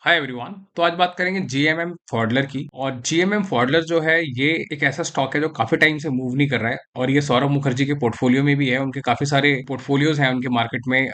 Hi everyone. तो आज बात करेंगे जीएमएम फॉडलर की। और जीएमएम फॉडलर जो है ये एक ऐसा स्टॉक है जो काफी टाइम से मूव नहीं कर रहा है और ये सौरभ मुखर्जी के पोर्टफोलियो में भी है। उनके काफी सारे पोर्टफोलियोज हैं उनके मार्केट में।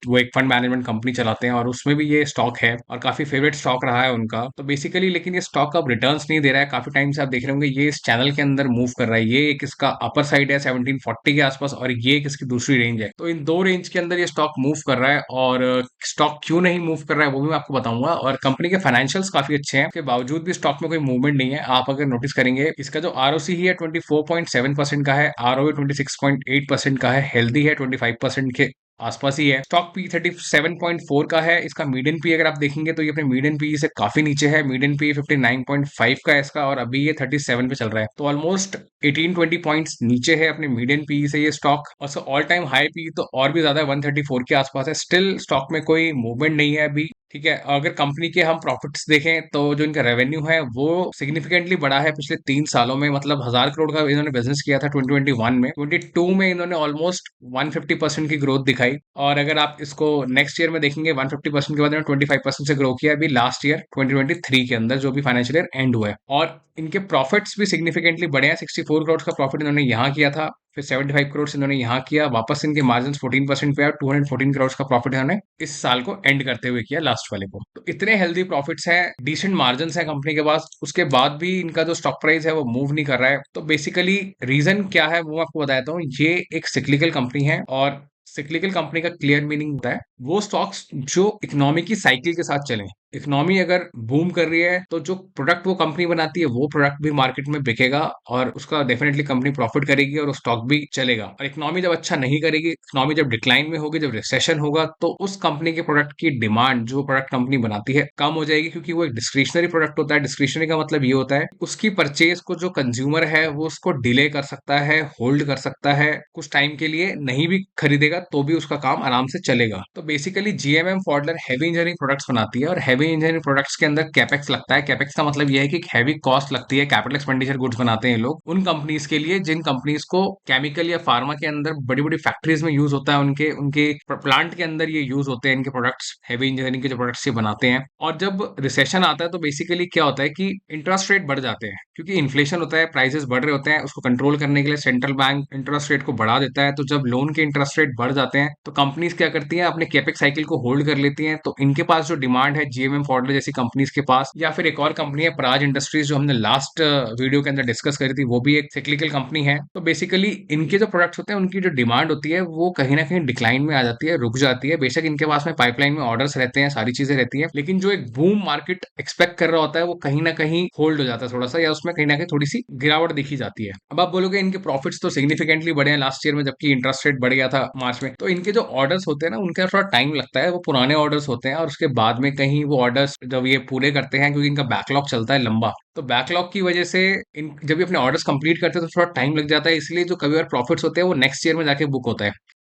वो एक फंड मैनेजमेंट कंपनी चलाते हैं और उसमें भी ये स्टॉक है और काफी फेवरेट स्टॉक रहा है उनका। तो बेसिकली लेकिन ये स्टॉक अब रिटर्न्स नहीं दे रहा है। काफी टाइम से आप देख रहे होंगे ये इस चैनल के अंदर मूव कर रहा है। ये एक इसका अपर साइड है 1740 के आसपास और ये एक इसकी दूसरी रेंज है। तो इन दो रेंज के अंदर ये स्टॉक मूव कर रहा है और स्टॉक क्यों नहीं मूव कर रहा है वो भी मैं आपको बताऊंगा। और कंपनी के फाइनेंशियल्स काफी अच्छे हैं, के बावजूद भी स्टॉक में कोई मूवमेंट नहीं है। आप अगर नोटिस करेंगे इसका जो आरओसी ही है 24.7% का है, आरओए 26.8% का है, हेल्दी है 25% के आसपास ही है। स्टॉक पी 37.4 का है। इसका मीडियन पी अगर आप देखेंगे तो ये अपने मीडियन पी से काफी नीचे है। मीडियन पी 59.5 का है इसका और अभी ये 37 पे चल रहा है। तो ऑलमोस्ट 18-20 पॉइंट्स नीचे है अपने मीडियन पी से ये स्टॉक। और इसका ऑल टाइम हाई पी तो और भी ज्यादा है, 134 के आसपास है। स्टिल स्टॉक में कोई मूवमेंट नहीं है अभी। ठीक है, अगर कंपनी के हम प्रॉफिट्स देखें तो जो इनका रेवेन्यू है वो सिग्निफिकेंटली बढ़ा है पिछले 3 सालों में। मतलब 1000 करोड़ का इन्होंने बिजनेस किया था 2021 में, 22 में इन्होंने ऑलमोस्ट 150% की ग्रोथ दिखाई। और अगर आप इसको नेक्स्ट ईयर में देखेंगे 150% के बाद इन्होंने 25% से ग्रो किया अभी लास्ट ईयर 2023 के अंदर जो भी फाइनेंशियल ईयर एंड हुआ है। और इनके प्रॉफिट्स भी सिग्निफिकेंटली बढ़े हैं। 64 करोड़ का प्रॉफिट इन्होंने यहाँ किया था, फिर 75 करोड़ इन्होंने यहाँ किया, वापस इनके मार्जिन 14% पे और 214 करोड़ का प्रॉफिट इन्होंने इस साल को एंड करते हुए किया लास्ट वाले को। तो इतने हेल्दी प्रॉफिट्स हैं, डिसेंट मार्जिन है कंपनी के पास, उसके बाद भी इनका जो स्टॉक प्राइस है वो मूव नहीं कर रहा है। तो बेसिकली रीजन क्या है वो आपको बताता हूँ। ये एक सिक्लिकल कंपनी है और सिक्लिकल कंपनी का क्लियर मीनिंग होता है वो स्टॉक्स जो इकोनॉमी की साइकिल के साथ चले। इकोनॉमी अगर बूम कर रही है तो जो प्रोडक्ट वो कंपनी बनाती है वो प्रोडक्ट भी मार्केट में बिकेगा और उसका डेफिनेटली कंपनी प्रॉफिट करेगी और स्टॉक भी चलेगा। और इकोनॉमी जब अच्छा नहीं करेगी, इकोनॉमी जब डिक्लाइन में होगी, जब रिसेशन होगा, तो उस कंपनी के प्रोडक्ट की डिमांड जो प्रोडक्ट कंपनी बनाती है कम हो जाएगी, क्योंकि वो एक डिस्क्रिशनरी प्रोडक्ट होता है। डिस्क्रिशनरी का मतलब ये होता है उसकी परचेज को जो कंज्यूमर है वो उसको डिले कर सकता है, होल्ड कर सकता है, कुछ टाइम के लिए नहीं भी खरीदेगा तो भी उसका काम आराम से चलेगा। तो basically GMM Pfaudler heavy engineering products बनाती है और हैवी इंजीनियरिंग प्रोडक्ट्स के अंदर कैपेक्स लगता है। कैपेक्स का मतलब यह है कि हैवी कॉस्ट लगती है, कैपिटल एक्सपेंडिचर गुड्स बनाते हैं लोग उन कंपनीज के लिए जिन कंपनीज को केमिकल या फार्मा के अंदर बड़ी बड़ी फैक्ट्रीज में यूज होता है, उनके उनके प्लांट के अंदर ये यूज होते हैं इनके प्रोडक्ट्स, हैवी इंजीनियरिंग के जो प्रोडक्ट्स ये बनाते हैं। और जब रिसेशन आता है तो बेसिकली क्या होता है कि इंटरेस्ट रेट बढ़ जाते हैं, क्योंकि इन्फ्लेशन होता है, प्राइसेस बढ़ रहे होते हैं। उसको कंट्रोल करने के लिए सेंट्रल बैंक इंटरेस्ट रेट को बढ़ा देता है। तो जब लोन के इंटरेस्ट रेट बढ़ जाते हैं तो कंपनीज क्या करती हैं, अपने कैपेक्स साइकिल को होल्ड कर लेती हैं। तो इनके पास जो डिमांड है जीएमएम फॉडलर जैसी कंपनीज के पास, या फिर एक और कंपनी है प्राज इंडस्ट्रीज जो हमने लास्ट वीडियो के अंदर डिस्कस करी थी, वो भी एक सिक्लिकल कंपनी है। तो बेसिकली इनके जो प्रोडक्ट्स होते हैं उनकी जो डिमांड होती है वो कहीं ना कहीं डिक्लाइन में आ जाती है, रुक जाती है। बेशक इनके पास में पाइपलाइन में ऑर्डर्स रहते हैं, सारी चीजें रहती हैं, लेकिन जो एक बूम मार्केट एक्सपेक्ट कर रहा होता है वो कहीं ना कहीं होल्ड हो जाता है थोड़ा सा, या उसमें कहीं ना कहीं थोड़ी सी गिरावट दिखी जाती है। अब आप बोलोगे इनके प्रॉफिट्स तो सिग्निफिकेंटली बढ़े हैं लास्ट ईयर में, जबकि इंटरेस्ट रेट बढ़ गया था मार्च में। तो इनके जो ऑर्डर्स होते हैं ना उनका थोड़ा टाइम लगता है, वो पुराने ऑर्डर्स होते हैं और उसके बाद में कहीं वो ऑर्डर्स जब ये पूरे करते हैं, क्योंकि इनका बैकलॉग चलता है लंबा, तो बैकलॉग की वजह से इन जब ये अपने ऑर्डर्स कंप्लीट करते हैं तो थोड़ा टाइम लग जाता है। इसलिए जो कभी और प्रॉफिट्स होते हैं वो नेक्स्ट ईयर में जाके बुक होता है।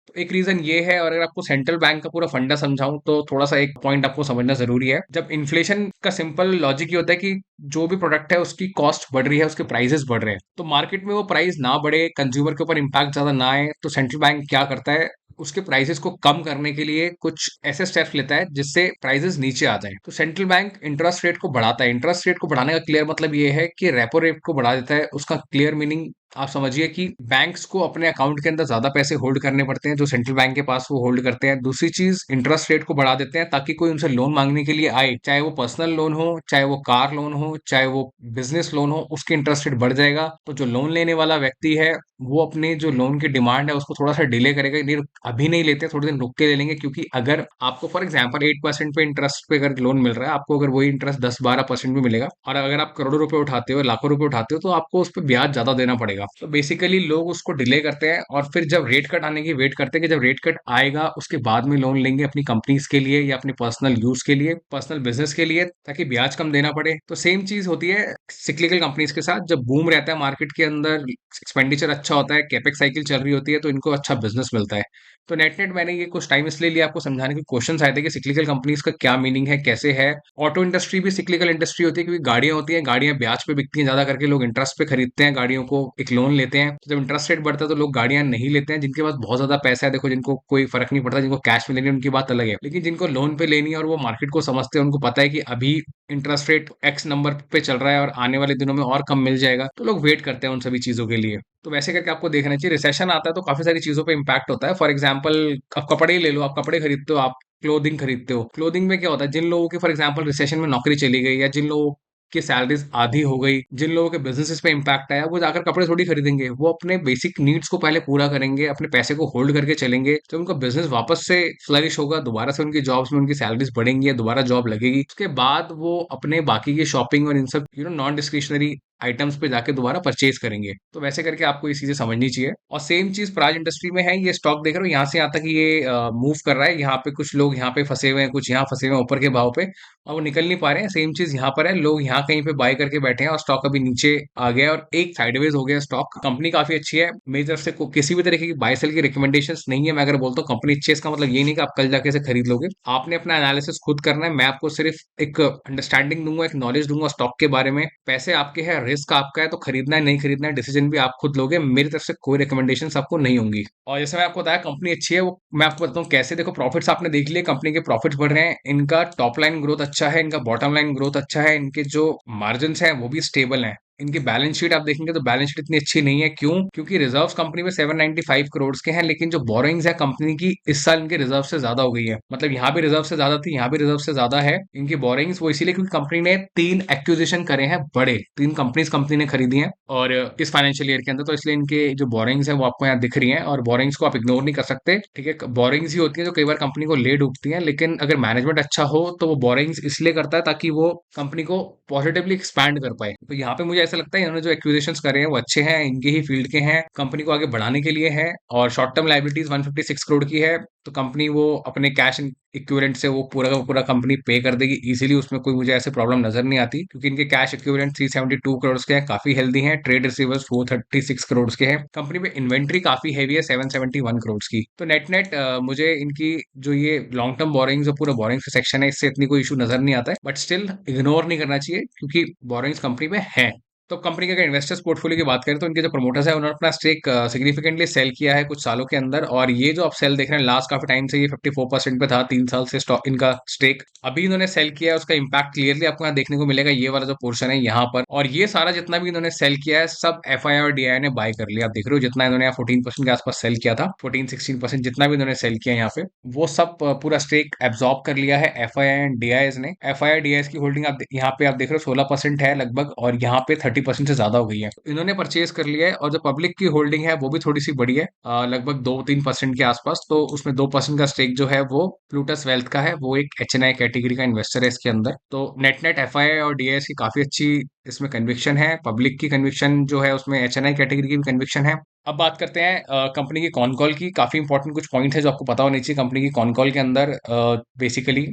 तो एक रीजन ये है। और अगर आपको सेंट्रल बैंक का पूरा फंडा समझाऊं तो थोड़ा सा एक पॉइंट आपको समझना जरूरी है। जब इन्फ्लेशन का सिंपल लॉजिक ये होता है कि जो भी प्रोडक्ट है उसकी कॉस्ट बढ़ रही है, उसके प्राइसेस बढ़ रहे हैं, तो मार्केट में वो प्राइस ना बढ़े, कंज्यूमर के ऊपर इंपैक्ट ज्यादा ना आए, तो सेंट्रल बैंक क्या करता है, उसके प्राइसेस को कम करने के लिए कुछ ऐसे स्टेप्स लेता है जिससे प्राइसेस नीचे आ जाए। तो सेंट्रल बैंक इंटरेस्ट रेट को बढ़ाता है। इंटरेस्ट रेट को बढ़ाने का क्लियर मतलब ये है कि रेपो रेट को बढ़ा देता है। उसका क्लियर मीनिंग आप समझिए कि बैंक्स को अपने अकाउंट के अंदर ज्यादा पैसे होल्ड करने पड़ते हैं जो सेंट्रल बैंक के पास वो होल्ड करते हैं। दूसरी चीज, इंटरेस्ट रेट को बढ़ा देते हैं ताकि कोई उनसे लोन मांगने के लिए आए, चाहे वो पर्सनल लोन हो, चाहे वो कार लोन हो, चाहे वो बिजनेस लोन हो, उसके इंटरेस्ट रेट बढ़ जाएगा। तो जो लोन लेने वाला व्यक्ति है वो अपने जो लोन की डिमांड है उसको थोड़ा सा डिले करेगा। नहीं, अभी नहीं लेते, थोड़े दिन रुक के ले लेंगे, क्योंकि अगर आपको फॉर एग्जाम्पल 8% पे इंटरेस्ट पे अगर लोन मिल रहा है, आपको अगर वही इंटरेस्ट 10-12% में मिलेगा, और अगर आप करोड़ों रुपए उठाते हो, लाखों रुपए उठाते हो, तो आपको उस पर ब्याज ज्यादा देना पड़ेगा। तो बेसिकली लोग उसको डिले करते हैं और फिर जब रेट कट आने की वेट करते हैं कि जब रेट कट आएगा उसके बाद में लोन लेंगे अपनी कंपनीज के लिए या अपनी पर्सनल यूज के लिए, पर्सनल बिजनेस के लिए, ताकि ब्याज कम देना पड़े। तो सेम चीज होती है सिक्लिकल कंपनीज के साथ। जब बूम रहता है मार्केट के अंदर, एक्सपेंडिचर अच्छा होता है, कैपेक्स साइकिल चल रही होती है, तो इनको अच्छा बिजनेस मिलता है। तो नेट नेट मैंने ये कुछ टाइम इसलिए लिया आपको समझाने के, क्वेश्चन आए थे कि सिक्लिकल कंपनीज का क्या मीनिंग है, कैसे है। ऑटो इंडस्ट्री भी सिक्लिकल इंडस्ट्री होती है, क्योंकि गाड़ियां होती हैं, गाड़ियां ब्याज पे बिकती हैं, ज्यादा करके लोग इंटरेस्ट पे खरीदते हैं गाड़ियों को, एक एक लोन लेते हैं, तो जब इंटरेस्ट रेट बढ़ता है तो लोग गाड़ियां नहीं लेते हैं। जिनके पास बहुत ज्यादा पैसा है, देखो जिनको कोई फर्क नहीं पड़ता, जिनको कैश में लेनी है उनकी बात अलग है, लेकिन जिनको लोन पे लेनी है और वो मार्केट को समझते हैं, उनको पता है कि अभी इंटरेस्ट रेट एक्स नंबर पे चल रहा है और आने वाले दिनों में और कम मिल जाएगा, तो लोग वेट करते हैं उन सभी चीजों के लिए। तो वैसे करके आपको देखना चाहिए। रिसेशन आता है तो काफी सारी चीजों पे इम्पैक्ट होता है। फॉर एग्जाम्पल, आप कपड़े ही ले लो, आप कपड़े खरीदते हो, आप क्लोथिंग खरीदते हो, क्लोथिंग में क्या होता है, जिन लोगों की फॉर एग्जाम्पल रिसेशन में नौकरी चली गई, या जिन लोगों की सैलरीज आधी हो गई, जिन लोगों के बिजनेसेस पे इम्पैक्ट आया, वो जाकर कपड़े थोड़ी खरीदेंगे, वो अपने बेसिक नीड्स को पहले पूरा करेंगे, अपने पैसे को होल्ड करके चलेंगे। जब उनका बिजनेस वापस से फ्लरिश होगा, दोबारा से उनकी जॉब्स में उनकी सैलरीज बढ़ेंगी या दोबारा जॉब लगेगी, उसके बाद वो अपने बाकी की शॉपिंग और इन सब नॉन डिस्क्रिशनरी आइटम्स पे जाके दोबारा परचेज करेंगे। तो वैसे करके आपको ये चीजें समझनी चाहिए। और सेम चीज प्राइज इंडस्ट्री में है। ये स्टॉक देख रहे हो, यहाँ से यहाँ तक ये मूव कर रहा है। यहाँ पे कुछ लोग यहाँ पे फंसे हुए हैं, कुछ यहाँ फंसे हुए हैं ऊपर के भाव पे, और वो निकल नहीं पा रहे हैं। सेम चीज यहाँ पर है, लोग यहाँ कहीं पे बाय करके बैठे हैं और स्टॉक अभी नीचे आ गया और एक साइडवेज हो गया स्टॉक। कंपनी काफी अच्छी है, मेरी तरफ से किसी भी तरीके की बाय सेल की रिकमेंडेशन नहीं है। मैं अगर बोलता हूँ कंपनी अच्छी है, इसका मतलब ये नहीं कि आप कल जाके इसे खरीद लोगे। आपने अपना एनालिसिस खुद करना है। मैं आपको सिर्फ एक अंडरस्टैंडिंग दूंगा, एक नॉलेज दूंगा स्टॉक के बारे में। पैसे आपके हैं, रिस्क आपका है, तो खरीदना है नहीं खरीदना है डिसीजन भी आप खुद लोगे। मेरी तरफ से कोई रिकमेंडेशन आपको नहीं होंगी। और जैसे मैं आपको बताया कंपनी अच्छी है, वो मैं आपको बताता हूँ कैसे। देखो प्रॉफिट्स आपने देख लिए, कंपनी के प्रॉफिट्स बढ़ रहे हैं, इनका टॉप लाइन ग्रोथ अच्छा है, इनका बॉटम लाइन ग्रोथ अच्छा है, इनके जो मार्जिन है वो भी स्टेबल है। इनकी बैलेंस शीट आप देखेंगे तो बैलेंस शीट इतनी अच्छी नहीं है। क्यों? क्योंकि रिजर्व्स कंपनी में 795 करोड़ के हैं, लेकिन जो बोरोइंग्स है कंपनी की इस साल इनके रिजर्व से ज्यादा हो गई है। मतलब यहाँ भी रिजर्व से ज्यादा थी, यहाँ भी रिजर्व से ज्यादा है इनकी बोरोइंग्स। वो इसीलिए क्योंकि कंपनी ने 3 एक्विजिशन करे हैं, बड़े 3 कंपनीज कंपनी ने खरीदी हैं और इस फाइनेंशियल ईयर के अंदर, तो इसलिए इनके जो बोरोइंग्स है वो आपको यहाँ दिख रही हैं। और बोरोइंग्स को आप इग्नोर नहीं कर सकते, ठीक है। बोरोइंग्स ही होती है जो कई बार कंपनी को ले डूबती हैं, लेकिन अगर मैनेजमेंट अच्छा हो तो वो बोरोइंग्स इसलिए करता है ताकि वो कंपनी को पॉजिटिवली एक्सपैंड कर पाए। तो यहाँ पे मुझे ऐसा लगता है इन्होंने जो एक्विजिशंस करे हैं वो अच्छे हैं, इनके ही फील्ड के हैं, कंपनी को आगे बढ़ाने के लिए है। और शॉर्ट टर्म लाइबिलिटीज 156 करोड़ की है, तो कंपनी वो अपने कैश इक्विवेलेंट से वो पूरा का पूरा कंपनी पे कर देगी इजीली। उसमें कोई मुझे ऐसे प्रॉब्लम नजर नहीं आती, क्योंकि इनके कैश इक्विवेलेंट 372 करोड़ के हैं, काफी हेल्दी हैं। ट्रेड रिसीवर्स 436 करोड़ के हैं। कंपनी में इन्वेंट्री काफी हैवी है, 771 करोड़ की। तो नेट नेट मुझे इनकी जो ये लॉन्ग टर्म बोरिंग्स और पूरा बोरिंग्स का सेक्शन है, इससे इतनी कोई इशू नजर नहीं आता है। बट स्टिल इग्नोर नहीं करना चाहिए, क्योंकि बोरिंग्स कंपनी में है। तो कंपनी के अगर इन्वेस्टर्स पोर्टफोलियो की बात करें तो इनके जो प्रमोटर्स है उन्होंने अपना स्टेक सिग्निफिकेंटली सेल किया है कुछ सालों के अंदर। और ये जो आप सेल देख रहे हैं, लास्ट काफी टाइम से ये 54% पे था, 3 साल से स्टॉक इनका स्टेक अभी इन्होंने सेल किया है। उसका इंपैक्ट क्लियरली आपको यहाँ देखने को मिलेगा, ये वाला जो पोर्शन है यहाँ पर। और ये सारा जितना भी इन्होंने सेल किया है, सब FII और DI ने बाय कर लिया। आप देख रहे हो जितना इन्होंने 14% के आसपास सेल किया था, 14-16% जितना भी इन्होंने सेल किया यहाँ पे, वो सब पूरा स्टेक एब्जॉर्ब कर लिया है FII एंड DIs ने। FII DIs की होल्डिंग आप यहाँ पे आप देख रहे हो 16% है लगभग, और यहाँ पे 30% से ज्यादा हो गई है। तो इन्होंने परचेज कर लिया है। और जो पब्लिक की होल्डिंग है वो भी थोड़ी सी बड़ी है, लगभग 2-3% के आसपास। तो उसमें 2% का स्टेक जो है वो प्लूटस वेल्थ का है, वो एक HNI कैटेगरी का इन्वेस्टर है इसके अंदर। तो नेट नेट FII और DIs की काफी अच्छी इसमें कन्विक्शन है। पब्लिक की कन्विक्शन जो है उसमें HNI कैटेगरी की भी कन्विक्शन है। अब बात करते हैं कंपनी की कॉन कॉल की। काफी इंपॉर्टेंट कुछ पॉइंट है जो आपको पता होनी चाहिए कंपनी की कॉन कॉल के अंदर बेसिकली।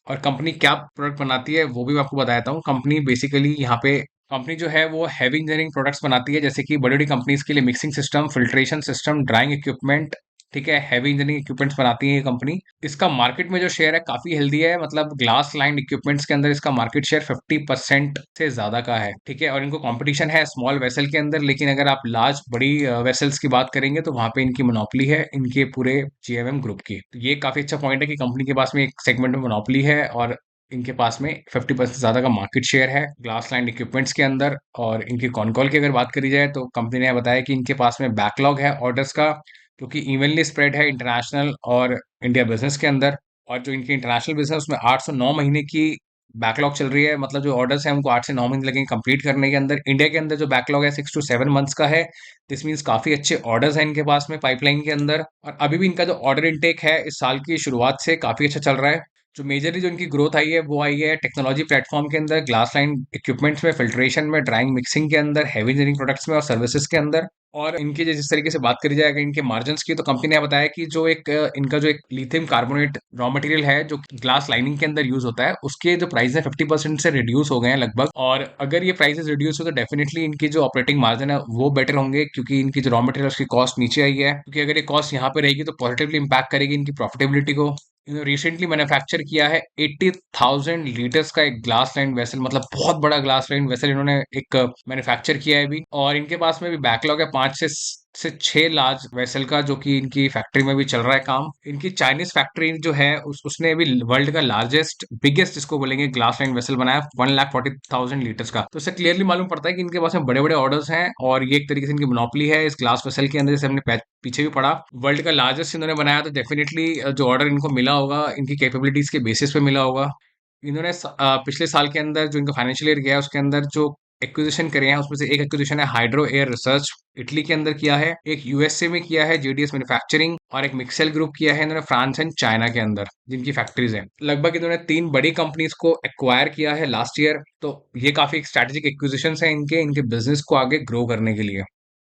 और कंपनी क्या प्रोडक्ट बनाती है वो भी मैं आपको बताता हूँ। कंपनी बेसिकली यहाँ पे कंपनी जो है वो हैवी इंजीनियरिंग प्रोडक्ट्स बनाती है, जैसे कि बड़ी बड़ी कंपनीज के लिए mixing system, filtration system, drawing equipment, ठीक है। हैवी इंजीनियरिंग इक्विपमेंट्स बनाती है ये कंपनी। इसका मार्केट में जो शेयर है काफी हेल्दी है, मतलब ग्लास लाइन इक्विपमेंट्स के अंदर इसका मार्केट शेयर 50% से ज्यादा का है, ठीक है। और इनको कंपटीशन है स्मॉल वेसल के अंदर, लेकिन अगर आप लार्ज बड़ी वेसल्स की बात करेंगे तो वहां पे इनकी मोनोपोली है, इनके पूरे GMM ग्रुप की। तो ये काफी अच्छा पॉइंट है कि कंपनी के पास में एक सेगमेंट में मोनोपोली है, और इनके पास में 50% से ज्यादा का मार्केट शेयर है ग्लास लाइन इक्विपमेंट्स के अंदर। और इनकी कॉन कॉल की अगर बात करी जाए तो कंपनी ने बताया कि इनके पास में बैकलॉग है ऑर्डर्स का, क्योंकि इवनली स्प्रेड है इंटरनेशनल और इंडिया बिजनेस के अंदर। और जो इनकी इंटरनेशनल बिजनेस उसमें 8 से 9 महीने की बैकलॉग चल रही है, मतलब जो ऑर्डर्स है उनको 8 से 9 महीने लगेंगे कंप्लीट करने के अंदर। इंडिया के अंदर जो बैकलॉग है 6 to 7 मंथ्स का है। दिस मीन्स काफी अच्छे ऑर्डर्स हैं इनके पास में पाइपलाइन के अंदर। और अभी भी इनका जो ऑर्डर इनटेक है इस साल की शुरुआत से काफी अच्छा चल रहा है। जो मेजरली जो इनकी ग्रोथ आई है वो आई है टेक्नोलॉजी प्लेटफॉर्म के अंदर, ग्लास लाइन इक्विपमेंट्स में, फिल्ट्रेशन में, ड्राइंग मिक्सिंग के अंदर, हैवी इंजीनियरिंग प्रोडक्ट्स में और सर्विसेज के अंदर। और इनकी जिस तरीके से बात करी जाए अगर इनके मार्जिन्स की, तो कंपनी ने बताया कि जो एक इनका जो एक लिथियम कार्बोनेट रॉ मटेरियल है जो ग्लास लाइनिंग के अंदर यूज होता है, उसके जो प्राइस है 50% से रिड्यूस हो गए हैं लगभग। और अगर ये प्राइसेस रिड्यूस हो तो डेफिनेटली इनकी जो ऑपरेटिंग मार्जिन है वो बेटर होंगे, क्योंकि इनकी जो रॉ मटेरियल उसकी कॉस्ट नीचे आई है। क्योंकि अगर ये कॉस्ट यहाँ पे रहेगी तो पॉजिटिवली इंपैक्ट करेगी इनकी प्रॉफिटेबिलिटी को। इन्होंने रिसेंटली मैन्युफैक्चर किया है 80,000 लीटर्स का एक ग्लास लाइन वेसल, मतलब बहुत बड़ा ग्लास लाइन वेसल इन्होंने एक मैन्युफैक्चर किया है अभी। और इनके पास में भी बैकलॉग है 5 से 6 लार्ज वेसल का, जो कि इनकी फैक्ट्री में भी चल रहा है काम। इनकी चाइनीज फैक्ट्री जो है उसने अभी वर्ल्ड का लार्जेस्ट बिगेस्ट जिसको बोलेंगे ग्लास लाइन वेसल बनाया 1,40,000 लीटर्स का। तो इससे क्लियरली मालूम पड़ता है कि इनके पास में बड़े बड़े ऑर्डर्स हैं और ये एक तरीके से इनकी मोनोपोली है इस ग्लास वेसल के अंदर। जैसे हमने पीछे भी पढ़ा, वर्ल्ड का लार्जेस्ट इन्होंने बनाया, तो डेफिनेटली जो ऑर्डर इनको मिला होगा इनकी कैपेबिलिटीज के बेसिस पे मिला होगा। इन्होंने पिछले साल के अंदर जो इनका फाइनेंशियल ईयर गया है उसके अंदर जो एक्विजिशन करे हैं उसमें से एक एक्विजिशन है हाइड्रो एयर रिसर्च, इटली के अंदर किया है। एक यूएसए में किया है जेडीएस मैन्युफैक्चरिंग, और एक मिक्सेल ग्रुप किया है इन्होंने फ्रांस एंड चाइना के अंदर, जिनकी फैक्ट्रीज हैं। लगभग इन्होंने 3 बड़ी कंपनीज को एक्वायर किया है लास्ट ईयर। तो ये काफी स्ट्रैटेजिक एक्विजिशन है इनके इनके बिजनेस को आगे ग्रो करने के लिए।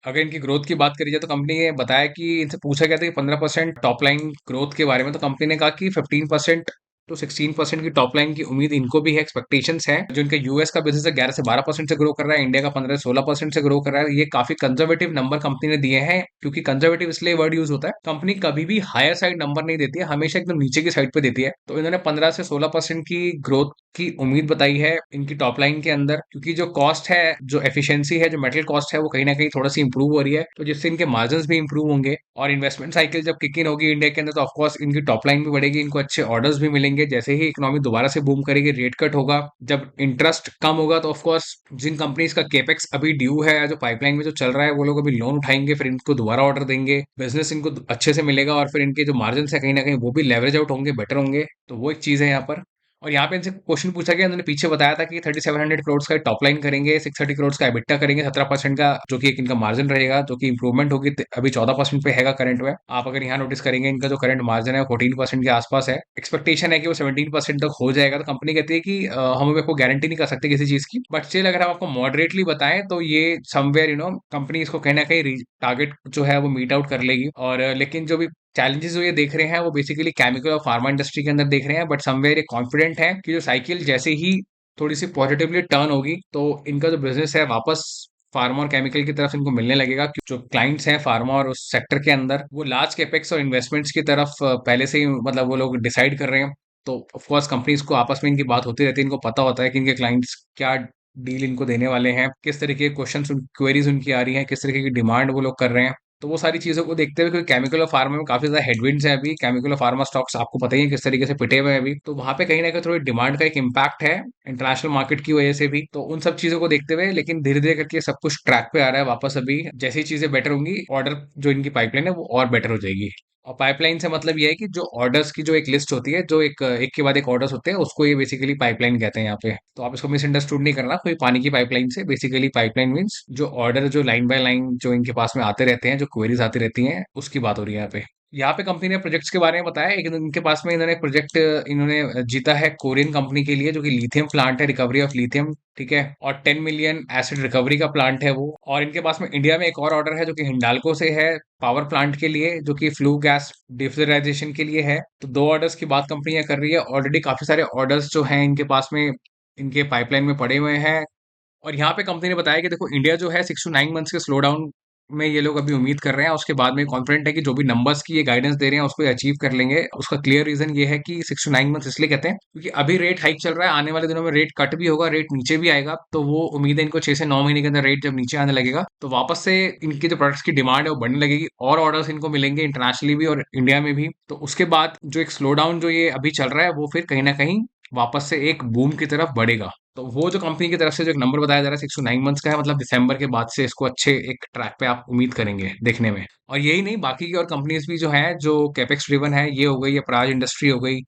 अगर इनकी ग्रोथ की बात करी जाए तो कंपनी ने बताया कि इनसे पूछा गया था कि 15% टॉप लाइन ग्रोथ के बारे में, तो कंपनी ने कहा कि 15% तो 16% की टॉप लाइन की उम्मीद इनको भी है, एक्सपेक्टेशंस है। जो इनका यूएस का बिजनेस है 11 से 12% से ग्रो कर रहा है, इंडिया का 15 से 16% से ग्रो कर रहा है। ये काफी कंजर्वेटिव नंबर कंपनी ने दिए हैं, क्योंकि कंजर्वेटिव इसलिए वर्ड यूज होता है, कंपनी कभी भी हायर साइड नंबर नहीं देती है, हमेशा एकदम नीचे की साइड पे देती है। तो इन्होंने 15 से 16% की ग्रोथ की उम्मीद बताई है इनकी टॉप लाइन के अंदर, क्योंकि जो कॉस्ट है, जो एफिशिएंसी है, जो मेटल कॉस्ट है, वो कहीं ना कहीं थोड़ा सी इंप्रूव हो रही है, तो जिससे इनके मार्जिन भी इंप्रूव होंगे। और इन्वेस्टमेंट साइकिल जब किक इन होगी इंडिया के अंदर, तो ऑफकोर्स इनकी टॉप लाइन भी बढ़ेगी, इनको अच्छे ऑर्डर्स भी मिलेंगे। जैसे ही इकोनॉमी दोबारा से बूम करेगी, रेट कट होगा, जब इंटरेस्ट कम होगा, तो ऑफकोर्स जिन कंपनीज का केपेक्स अभी ड्यू है, जो पाइपलाइन में जो चल रहा है, वो लोग अभी लोन उठाएंगे, फिर इनको दोबारा ऑर्डर देंगे, बिजनेस इनको अच्छे से मिलेगा, और फिर इनके जो मार्जिन है कहीं ना कहीं वो भी लेवरेज आउट होंगे, बेटर होंगे। तो वो एक चीज है यहाँ पर। और यहाँ पे इनसे क्वेश्चन पूछा गया, उन्होंने पीछे बताया था कि 3700 करोड़ का टॉप लाइन करेंगे, 630 करोड़ का एबिटा करेंगे, 17% का जो कि एक इनका मार्जिन रहेगा, जो कि इंप्रूवमेंट होगी। अभी 14% पे हैगा करंट में। आप अगर यहाँ नोटिस करेंगे इनका जो करंट मार्जिन है 14% के आसपास है। एक्सपेक्टेशन है कि वो 17% तक हो जाएगा। तो कंपनी कहती है कि हम आपको गारंटी नहीं कर सकते किसी चीज की, बट स्टिल अगर हम आपको मॉडरेटली बताएं तो ये समवेयर कंपनी इसको कहीं ना कहीं टारगेट जो है वो मीट आउट कर लेगी। और लेकिन जो भी चैलेंजेस जो ये देख रहे हैं वो बेसिकली केमिकल और फार्मा इंडस्ट्री के अंदर देख रहे हैं, बट समवेयर ये कॉन्फिडेंट है कि जो साइकिल जैसे ही थोड़ी सी पॉजिटिवली टर्न होगी, तो इनका जो बिजनेस है वापस फार्मा और केमिकल की तरफ इनको मिलने लगेगा। जो क्लाइंट्स हैं फार्मा और उस सेक्टर के अंदर, वो लार्ज कैपेक्स और इन्वेस्टमेंट्स की तरफ पहले से ही मतलब वो लोग डिसाइड कर रहे हैं। तो ऑफकोर्स कंपनीज को आपस में इनकी बात होती रहती है, इनको पता होता है कि इनके क्लाइंट्स क्या डील इनको देने वाले हैं, किस तरीके के क्वेश्चन क्वेरीज उनकी आ रही हैं, किस तरीके की डिमांड वो लोग कर रहे हैं। तो वो सारी चीजों को देखते हुए, क्योंकि केमिकल और फार्मा में काफी ज्यादा हेडविंड्स हैं अभी, केमिकल और फार्मा स्टॉक्स आपको पता ही है किस तरीके से पिटे हुए हैं अभी, तो वहां पे कहीं ना कहीं थोड़ी डिमांड का एक इम्पैक्ट है इंटरनेशनल मार्केट की वजह से भी। तो उन सब चीजों को देखते हुए, लेकिन धीरे धीरे करके सब कुछ ट्रैक पे आ रहा है वापस। अभी जैसी चीजें बेटर होंगी, ऑर्डर जो इनकी पाइपलाइन है वो और बेटर हो जाएगी। और पाइपलाइन से मतलब ये है कि जो ऑर्डर्स की जो एक लिस्ट होती है, जो एक एक के बाद एक ऑर्डर्स होते हैं, उसको ये बेसिकली पाइपलाइन कहते हैं यहाँ पे। तो आप इसको मिसअंडरस्टूड नहीं करना कोई पानी की पाइपलाइन से। बेसिकली पाइपलाइन मींस जो ऑर्डर जो लाइन बाय लाइन जो इनके पास में आते रहते हैं, जो क्वेरीज आती रहती हैं, उसकी बात हो रही है यहाँ पे। यहाँ पे कंपनी ने प्रोजेक्ट्स के बारे में बताया। एक इनके पास में इन्होंने प्रोजेक्ट इन्होंने जीता है कोरियन कंपनी के लिए, जो कि लिथियम प्लांट है, रिकवरी ऑफ लिथियम, ठीक है। और 10 मिलियन एसिड रिकवरी का प्लांट है वो। और इनके पास में इंडिया में एक और ऑर्डर है जो कि हिंडाल्को से है, पावर प्लांट के लिए, जो कि फ्लू गैस डिफ्लोराइजेशन के लिए है। तो 2 ऑर्डर्स की बात कंपनियां कर रही है। ऑलरेडी काफी सारे ऑर्डर्स जो हैं इनके पास में, इनके पाइपलाइन में पड़े हुए हैं। और यहाँ पे कंपनी ने बताया कि देखो, इंडिया जो है 6 to 9 मंथ्स के स्लो डाउन में ये लोग अभी उम्मीद कर रहे हैं। उसके बाद में कॉन्फिडेंट है कि जो भी नंबर्स की ये गाइडेंस दे रहे हैं उसको अचीव कर लेंगे। उसका क्लियर रीजन ये है कि 6 to 9 मंथ्स इसलिए कहते हैं क्योंकि अभी रेट हाइक चल रहा है, आने वाले दिनों में रेट कट भी होगा, रेट नीचे भी आएगा। तो वो उम्मीद है इनको 6 से 9 महीने के अंदर रेट जब नीचे आने लगेगा, तो वापस से इनके जो प्रोडक्ट्स की डिमांड है वो बढ़ने लगेगी, और ऑर्डर्स इनको मिलेंगे इंटरनेशनली भी और इंडिया में भी। तो उसके बाद जो एक स्लो डाउन जो ये अभी चल रहा है, वो फिर कहीं ना कहीं वापस से एक बूम की तरफ बढ़ेगा। तो वो जो कंपनी की तरफ से जो एक नंबर बताया जा रहा है 6 to 9 मंथ्स का है, मतलब दिसंबर के बाद से इसको अच्छे एक ट्रैक पे आप उम्मीद करेंगे देखने में। और यही नहीं, बाकी की और कंपनीज भी जो है जो कैपेक्स ड्रिवन है, ये हो गई या प्राज इंडस्ट्री हो गई,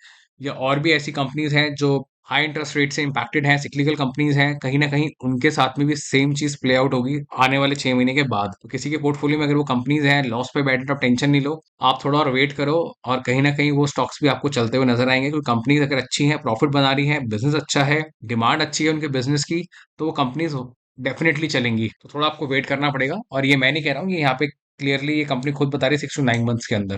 या और भी ऐसी कंपनीज हैं जो हाई इंटरेस्ट रेट से इंपैक्टेड हैं, सिक्लिकल कंपनीज हैं, कहीं ना कहीं उनके साथ में भी सेम चीज प्ले आउट होगी आने वाले 6 महीने के बाद। तो किसी के पोर्टफोलियो में अगर वो कंपनीज हैं लॉस पे बैठे, तो आप टेंशन नहीं लो, आप थोड़ा और वेट करो, और कहीं ना कहीं वो स्टॉक्स भी आपको चलते हुए नजर आएंगे। क्योंकि कंपनीज अगर अच्छी हैं, प्रॉफिट बना रही हैं, बिजनेस अच्छा है, डिमांड अच्छी है उनके बिजनेस की, तो वो कंपनीज डेफिनेटली चलेंगी। तो थोड़ा आपको वेट करना पड़ेगा। और ये मैं नहीं कह रहा हूँ, ये यहाँ पे क्लियरली ये कंपनी खुद बता रही है 6 to 9 मंथ्स के अंदर।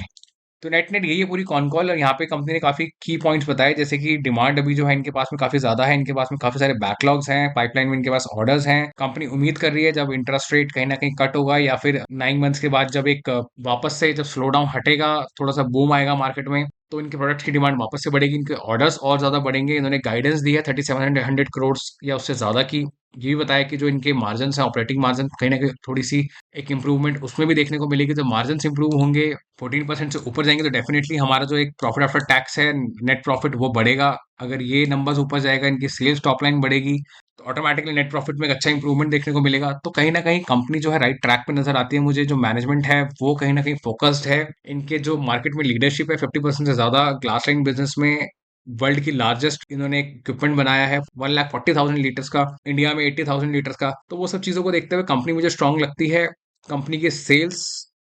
तो नेट नेट यही है पूरी कॉन कॉल। और यहाँ पे कंपनी ने काफी की पॉइंट्स बताए, जैसे कि डिमांड अभी जो है इनके पास में काफी ज्यादा है, इनके पास में काफी सारे बैकलॉग्स हैं, पाइपलाइन में इनके पास ऑर्डर्स हैं। कंपनी उम्मीद कर रही है जब इंटरेस्ट रेट कहीं ना कहीं कट होगा, या फिर 9 मंथ्स के बाद जब एक वापस से जब स्लो डाउन हटेगा, थोड़ा सा बूम आएगा मार्केट में, तो इनके प्रोडक्ट्स की डिमांड वापस से बढ़ेगी, इनके ऑर्डर्स और ज़्यादा बढ़ेंगे। इन्होंने गाइडेंस दी है 3700 करोड़ या उससे ज़्यादा की। ये भी बताया कि जो इनके मार्जिन्स हैं, ऑपरेटिंग मार्जिन कहीं न कहीं थोड़ी-सी एक इम्प्रूवमेंट उसमें भी देखने को मिलेगी। जब मार्जिन्स इम्प्रूव होंगे, 14% से ऊपर जाएँगे, तो डेफिनिटली हमारा जो एक प्रॉफिट आफ्टर टैक्स है, नेट प्रॉफिट, वो बढ़ेगा। अगर ये नंबर्स ऊपर जाएगा, इनकी सेल्स टॉप लाइन बढ़ेगी, तो ऑटोमैटिकली नेट प्रॉफिट में एक अच्छा इंप्रूवमेंट देखने को मिलेगा। तो कहीं न कहीं कंपनी जो है राइट ट्रैक पे नज़र आती है मुझे। जो मैनेजमेंट है वो कहीं न कहीं फोकस्ड है। इनके जो मार्केट में लीडरशिप है 50% से ज़्यादा ग्लास लाइन बिज़नेस में, वर्ल्ड की लार्जेस्ट इन्होंने एक इक्विपमेंट बनाया है 1,40,000 लीटर्स का, इंडिया में 80,000 लीटर्स का। तो वो सब चीज़ों को देखते हुए कंपनी मुझे स्ट्रांग लगती है। कंपनी की सेल्स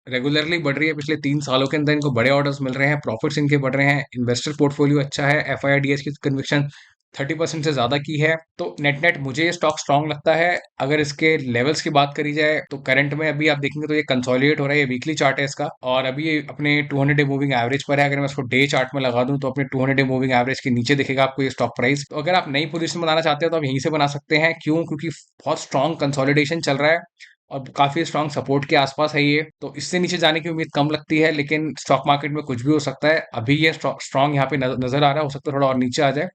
रेगुलरली बढ़ रही है, पिछले 3 सालों के अंदर इनको बड़े ऑर्डर्स मिल रहे हैं, प्रॉफिट्स इनके बढ़ रहे हैं, इन्वेस्टर पोर्टफोलियो अच्छा है, एफआईआईडीएस की कन्विक्शन 30% से ज़्यादा की है। तो नेट-नेट मुझे ये स्टॉक स्ट्रांग लगता है। अगर इसके लेवल्स की बात करी जाए तो करंट में अभी आप देखेंगे तो ये कंसोलिडेट हो रहा है, ये वीकली चार्ट है इसका, और अभी ये अपने 200 डे मूविंग एवरेज पर है। अगर मैं इसको डे चार्ट में लगा दूं तो अपने 200 डे मूविंग एवरेज के नीचे दिखेगा आपको ये स्टॉक प्राइस। तो अगर आप नई पोजीशन बनाना चाहते हो तो आप यहीं से बना सकते हैं। क्यों? क्योंकि बहुत स्ट्रांग कंसोलिडेशन चल रहा है और काफी स्ट्रांग सपोर्ट के आसपास है ये। तो इससे नीचे जाने की उम्मीद कम लगती है, लेकिन स्टॉक मार्केट में कुछ भी हो सकता है। अभी ये स्ट्रांग यहाँ पे नजर आ रहा है, हो सकता है थोड़ा और नीचे आ जाए,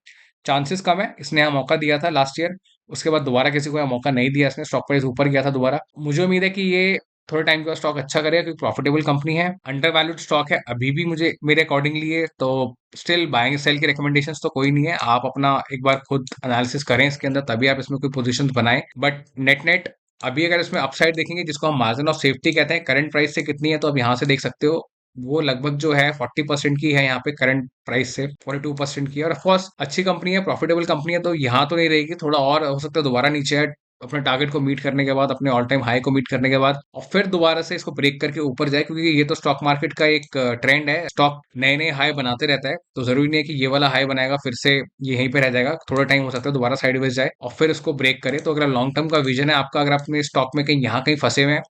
चांसेस कम है। इसने यहाँ मौका दिया था लास्ट ईयर, उसके बाद दोबारा किसी को यहाँ मौका नहीं दिया इसने, स्टॉक प्राइस ऊपर गया था दोबारा। मुझे उम्मीद है कि ये थोड़े टाइम के बाद स्टॉक अच्छा करेगा, क्योंकि प्रॉफिटेबल कंपनी है, अंडर वैल्यूड स्टॉक है अभी भी मुझे मेरे अकॉर्डिंगली ये तो। स्टिल बाइंग सेल की रिकमेंडेशंस तो कोई नहीं है, आप अपना एक बार खुद एनालिसिस करें इसके अंदर, तभी आप इसमें कोई पोजीशंस बनाएं। बट नेट नेट अभी अगर इसमें अपसाइड देखेंगे, जिसको हम मार्जिन ऑफ सेफ्टी कहते हैं, करंट प्राइस से कितनी है, तो अब यहाँ से देख सकते हो वो लगभग जो है 40% की है यहाँ पे, करंट प्राइस से 42% की है। और ऑफकोर्स अच्छी कंपनी है, प्रॉफिटेबल कंपनी है, तो यहाँ तो नहीं रहेगी, थोड़ा और हो सकता है दोबारा नीचे है अपने टारगेट को मीट करने के बाद, अपने ऑल टाइम हाई को मीट करने के बाद, और फिर दोबारा से इसको ब्रेक करके ऊपर जाए। क्योंकि ये तो स्टॉक मार्केट का एक ट्रेंड है, स्टॉक नए नए हाई बनाते रहता है, तो जरूरी नहीं है कि ये वाला हाई बनाएगा फिर से ये यहीं पे रह जाएगा। थोड़ा टाइम हो सकता है दोबारा साइडवेज जाए और फिर इसको ब्रेक करे। तो अगर लॉन्ग टर्म का विजन है आपका, अगर आप अपने स्टॉक में कहीं यहाँ कहीं फंसे हुए हैं,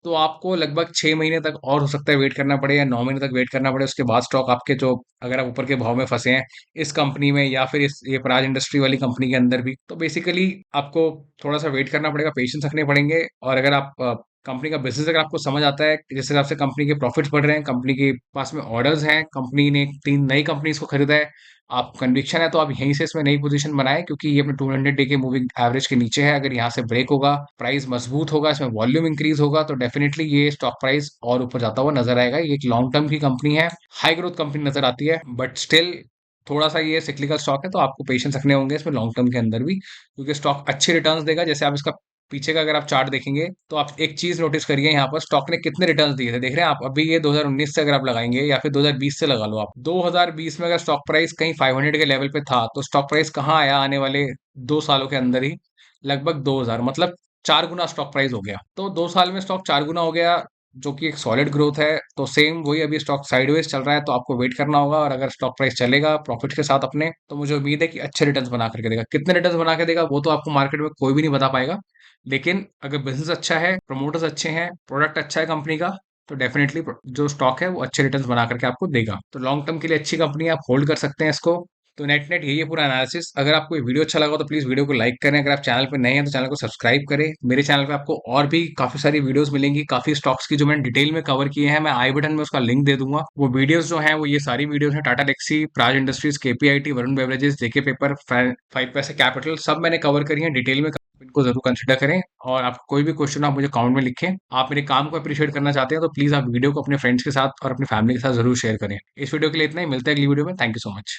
तो आपको लगभग 6 महीने तक और हो सकता है वेट करना पड़े, या 9 महीने तक वेट करना पड़े। उसके बाद स्टॉक आपके जो, अगर आप ऊपर के भाव में फंसे हैं इस कंपनी में या फिर इस ये प्राज इंडस्ट्री वाली कंपनी के अंदर भी, तो बेसिकली आपको थोड़ा सा वेट करना पड़ेगा, पेशेंस रखने पड़ेंगे। और अगर आप कंपनी का बिजनेस अगर आपको समझ आता है, जिस हिसाब से कंपनी के प्रॉफिट्स बढ़ रहे हैं, कंपनी के पास में ऑर्डर्स हैं, कंपनी ने 3 नई कंपनीज को खरीदा है, आप कन्विक्शन है, तो आप यहीं से इसमें नई पोजीशन बनाएं। क्योंकि ये अपने 200 डे के मूविंग एवरेज के नीचे है। अगर यहाँ से ब्रेक होगा, प्राइस मजबूत होगा, इसमें वॉल्यूम इंक्रीज होगा, तो डेफिनेटली ये स्टॉक प्राइस और ऊपर जाता हुआ नजर आएगा। ये एक लॉन्ग टर्म की कंपनी है, हाई ग्रोथ कंपनी नजर आती है, बट स्टिल थोड़ा सा ये सिक्लिकल स्टॉक है, तो आपको पेशेंस रखने होंगे इसमें लॉन्ग टर्म के अंदर भी, क्योंकि स्टॉक अच्छे रिटर्न्स देगा। जैसे आप इसका पीछे का अगर आप चार्ट देखेंगे तो आप एक चीज नोटिस करिए, यहाँ पर स्टॉक ने कितने रिटर्न्स दिए थे, देख रहे हैं आप। अभी ये 2019 से अगर आप लगाएंगे या फिर 2020 से लगा लो आप, 2020 में अगर स्टॉक प्राइस कहीं 500 के लेवल पे था, तो स्टॉक प्राइस कहाँ आया आने वाले 2 सालों के अंदर ही, लगभग 2000, मतलब 4 गुना स्टॉक प्राइस हो गया। तो 2 साल में स्टॉक 4 गुना हो गया, जो कि एक सॉलिड ग्रोथ है। तो सेम वही अभी स्टॉक साइडवेज चल रहा है, तो आपको वेट करना होगा। और अगर स्टॉक प्राइस चलेगा प्रॉफिट के साथ अपने, तो मुझे उम्मीद है कि अच्छे रिटर्न्स बना करके देगा। कितने रिटर्न्स बना के देगा वो तो आपको मार्केट में कोई भी नहीं बता पाएगा, लेकिन अगर बिजनेस अच्छा है, प्रमोटर्स अच्छे हैं, प्रोडक्ट अच्छा है कंपनी का, तो डेफिनेटली जो स्टॉक है वो अच्छे रिटर्न्स बना करके आपको देगा। तो लॉन्ग टर्म के लिए अच्छी कंपनी है, आप होल्ड कर सकते हैं इसको। तो नेट नेट यही है पूरा एनालिसिस। अगर आपको ये वीडियो अच्छा लगा तो प्लीज वीडियो को लाइक करें। अगर आप चैनल पे नए हैं तो चैनल को सब्सक्राइब करें। मेरे चैनल पे आपको और भी काफी सारी वीडियोस मिलेंगी, काफी स्टॉक्स की जो मैंने डिटेल में कवर किए हैं, मैं आई बटन में उसका लिंक दे दूंगा। वो वीडियोस जो हैं वो ये सारी वीडियोस हैं, Tata taxi, Praj industries, KPIT, Varun beverages, JK paper, 5 Paisa capital, सब मैंने कवर करी है डिटेल में। इनको जरूर कंसिडर करें। और आपको कोई भी क्वेश्चन आप मुझे कमेंट में लिखें। आप मेरे काम को अप्रिशिएट करना चाहते हैं तो प्लीज आप वीडियो को अपने फ्रेंड्स के साथ और अपनी फैमिली के साथ जरूर शेयर करें। इस वीडियो के लिए इतना ही, मिलता है अगली वीडियो में। Thank you so much.